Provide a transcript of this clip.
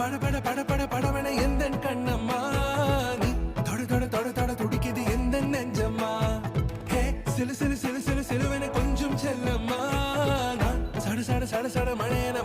பட பட பட படவன எந்த கண்ணம்மா நீ தொட தொட தொட தொட துடிக்குது எந்த நெஞ்சம்மா ஹே சிலு சிலு சிலு சிலு சிலுவன கொஞ்சம் செல்லம்மா நான் சட சட சட சட மழையன